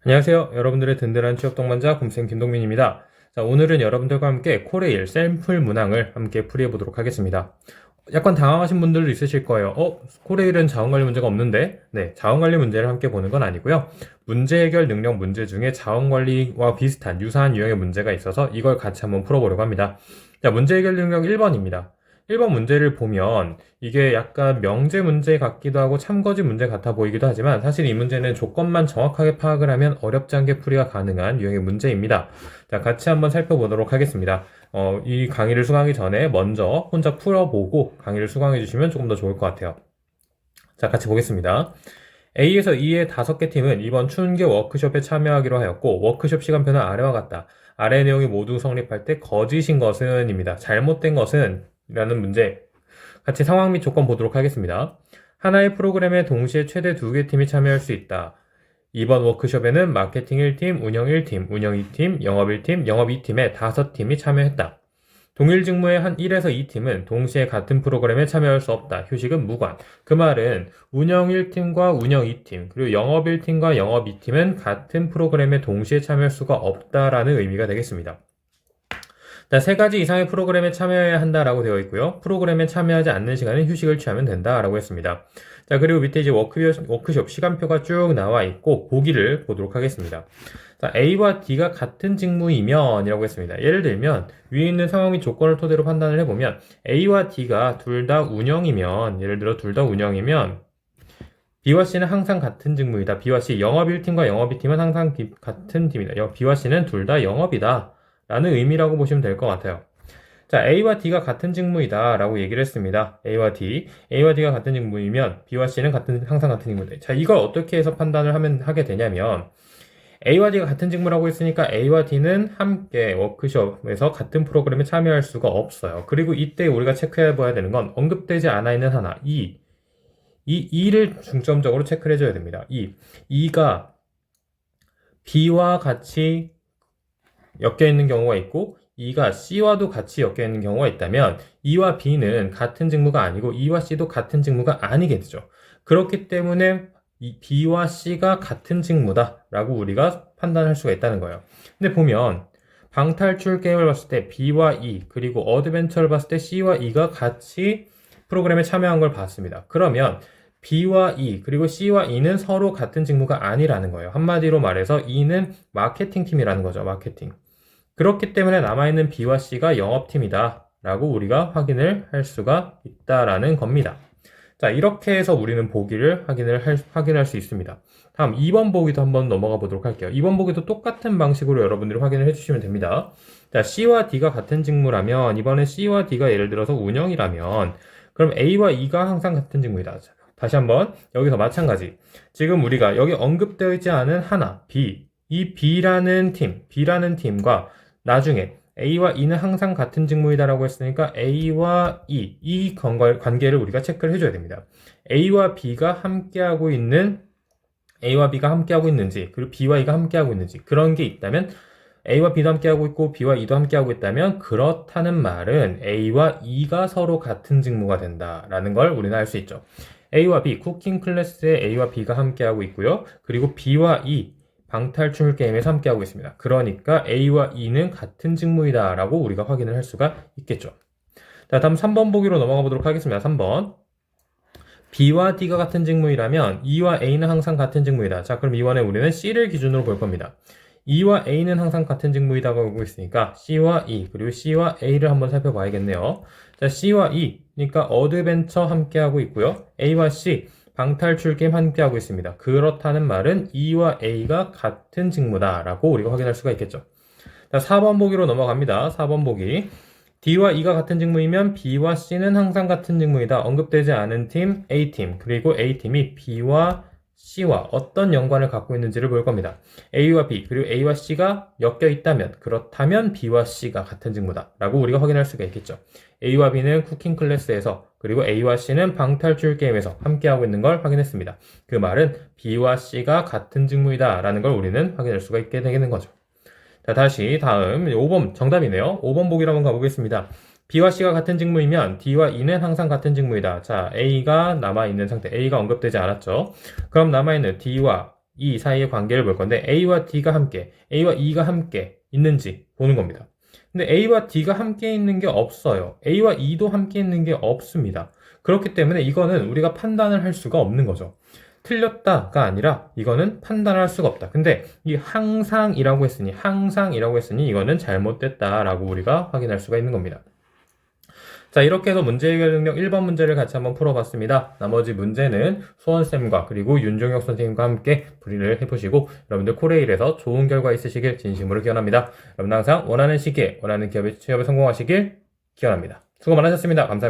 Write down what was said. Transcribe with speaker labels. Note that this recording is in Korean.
Speaker 1: 안녕하세요. 여러분들의 든든한 취업 동반자 곰쌤 김동민입니다. 자, 오늘은 여러분들과 함께 코레일 샘플 문항을 함께 풀이해 보도록 하겠습니다. 약간 당황하신 분들도 있으실 거예요. 코레일은 자원관리 문제가 없는데? 네, 자원관리 문제를 함께 보는 건 아니고요. 문제 해결 능력 문제 중에 자원관리와 비슷한 유사한 유형의 문제가 있어서 이걸 같이 한번 풀어보려고 합니다. 자, 문제 해결 능력 1번입니다. 1번 문제를 보면 이게 약간 명제 문제 같기도 하고 참거지 문제 같아 보이기도 하지만 사실 이 문제는 조건만 정확하게 파악을 하면 어렵지 않게 풀이가 가능한 유형의 문제입니다. 자, 같이 한번 살펴보도록 하겠습니다. 이 강의를 수강하기 전에 먼저 혼자 풀어보고 강의를 수강해 주시면 조금 더 좋을 것 같아요. 자, 같이 보겠습니다. A에서 E의 5개 팀은 이번 추운개 워크숍에 참여하기로 하였고 워크숍 시간표는 아래와 같다. 아래 내용이 모두 성립할 때 거짓인 것은 입니다. 잘못된 것은 라는 문제 같이 상황 및 조건 보도록 하겠습니다. 하나의 프로그램에 동시에 최대 2개 팀이 참여할 수 있다. 이번 워크숍에는 마케팅 1팀, 운영 1팀, 운영 2팀, 영업 1팀, 영업 2팀에 5팀이 참여했다. 동일 직무의 한 1에서 2팀은 동시에 같은 프로그램에 참여할 수 없다. 휴식은 무관. 그 말은 운영 1팀과 운영 2팀, 그리고 영업 1팀과 영업 2팀은 같은 프로그램에 동시에 참여할 수가 없다라는 의미가 되겠습니다. 자, 3가지 이상의 프로그램에 참여해야 한다라고 되어 있고요. 프로그램에 참여하지 않는 시간은 휴식을 취하면 된다라고 했습니다. 자, 그리고 밑에 이제 워크숍 시간표가 쭉 나와 있고 보기를 보도록 하겠습니다. 자, A와 D가 같은 직무이면 이라고 했습니다. 예를 들면 위에 있는 상황 및 조건을 토대로 판단을 해보면 A와 D가 둘 다 운영이면 예를 들어 둘 다 운영이면 B와 C는 항상 같은 직무이다. B와 C 영업 1팀과 영업 2팀은 항상 같은 팀이다. B와 C는 둘 다 영업이다. 라는 의미라고 보시면 될 것 같아요. 자, A와 D가 같은 직무이다 라고 얘기를 했습니다. A와 D가 같은 직무이면 B와 C는 항상 같은 직무이다. 자, 이걸 어떻게 해서 판단을 하게 되냐면 A와 D가 같은 직무라고 했으니까 A와 D는 함께 워크숍에서 같은 프로그램에 참여할 수가 없어요. 그리고 이때 우리가 체크해 봐야 되는 건 언급되지 않아 있는 하나, E를 중점적으로 체크를 해줘야 됩니다. E가 B와 같이 엮여 있는 경우가 있고 E가 C와도 같이 엮여 있는 경우가 있다면 E와 B는 같은 직무가 아니고 E와 C도 같은 직무가 아니게 되죠. 그렇기 때문에 B와 C가 같은 직무다 라고 우리가 판단할 수가 있다는 거예요. 근데 보면 방탈출 게임을 봤을 때 B와 E 그리고 어드벤처를 봤을 때 C와 E가 같이 프로그램에 참여한 걸 봤습니다. 그러면 B와 E 그리고 C와 E는 서로 같은 직무가 아니라는 거예요. 한마디로 말해서 E는 마케팅 팀이라는 거죠. 마케팅. 그렇기 때문에 남아있는 B와 C가 영업팀이다 라고 우리가 확인을 할 수가 있다라는 겁니다. 자, 이렇게 해서 우리는 보기를 확인할 수 있습니다. 다음 2번 보기도 한번 넘어가 보도록 할게요. 2번 보기도 똑같은 방식으로 여러분들이 확인을 해주시면 됩니다. 자, C와 D가 같은 직무라면 이번에 C와 D가 예를 들어서 운영이라면 그럼 A와 E가 항상 같은 직무이다. 자, 다시 한번 여기서 마찬가지. 지금 우리가 여기 언급되어 있지 않은 하나, B. 이 B라는 팀과 나중에 A와 E는 항상 같은 직무이다라고 했으니까 A와 E, 이 관계를 우리가 체크를 해줘야 됩니다. A와 B가 함께하고 있는지, 그리고 B와 E가 함께하고 있는지, 그런 게 있다면 A와 B도 함께하고 있고 B와 E도 함께하고 있다면 그렇다는 말은 A와 E가 서로 같은 직무가 된다라는 걸 우리는 알 수 있죠. A와 B, 쿠킹 클래스에 A와 B가 함께하고 있고요. 그리고 B와 E, 방탈출 게임에서 함께하고 있습니다. 그러니까 A와 E는 같은 직무이다 라고 우리가 확인을 할 수가 있겠죠. 자, 다음 3번 보기로 넘어가 보도록 하겠습니다. 3번. B와 D가 같은 직무이라면 E와 A는 항상 같은 직무이다. 자, 그럼 이번에 우리는 C를 기준으로 볼 겁니다. E와 A는 항상 같은 직무이다고 보고 있으니까 C와 E, 그리고 C와 A를 한번 살펴봐야겠네요. 자, C와 E, 그러니까 어드벤처 함께하고 있고요. A와 C, 방탈출 게임 함께하고 있습니다. 그렇다는 말은 E와 A가 같은 직무다라고 우리가 확인할 수가 있겠죠. 자, 4번 보기로 넘어갑니다. 4번 보기. D와 E가 같은 직무이면 B와 C는 항상 같은 직무이다. 언급되지 않은 팀 A팀, 그리고 A팀이 B와 C와 어떤 연관을 갖고 있는지를 볼 겁니다. A와 B, 그리고 A와 C가 엮여 있다면, 그렇다면 B와 C가 같은 직무다 라고 우리가 확인할 수가 있겠죠. A와 B는 쿠킹 클래스에서, 그리고 A와 C는 방탈출 게임에서 함께하고 있는 걸 확인했습니다. 그 말은 B와 C가 같은 직무이다 라는 걸 우리는 확인할 수가 있게 되는 거죠. 자, 다시 다음 5번 정답이네요. 5번 보기로 한번 가보겠습니다. B와 C가 같은 직무이면 D와 E는 항상 같은 직무이다. 자, A가 남아있는 상태. A가 언급되지 않았죠. 그럼 남아있는 D와 이 사이의 관계를 볼 건데 A와 D가 함께, A와 E가 함께 있는지 보는 겁니다. 근데 A와 D가 함께 있는 게 없어요. A와 E도 함께 있는 게 없습니다. 그렇기 때문에 이거는 우리가 판단을 할 수가 없는 거죠. 틀렸다가 아니라 이거는 판단할 수가 없다. 근데 이 항상이라고 했으니 이거는 잘못됐다라고 우리가 확인할 수가 있는 겁니다. 자, 이렇게 해서 문제 해결 능력 1번 문제를 같이 한번 풀어봤습니다. 나머지 문제는 소원쌤과 그리고 윤종혁 선생님과 함께 풀이를 해보시고 여러분들 코레일에서 좋은 결과 있으시길 진심으로 기원합니다. 여러분 항상 원하는 시기에 원하는 기업에 취업에 성공하시길 기원합니다. 수고 많으셨습니다. 감사합니다.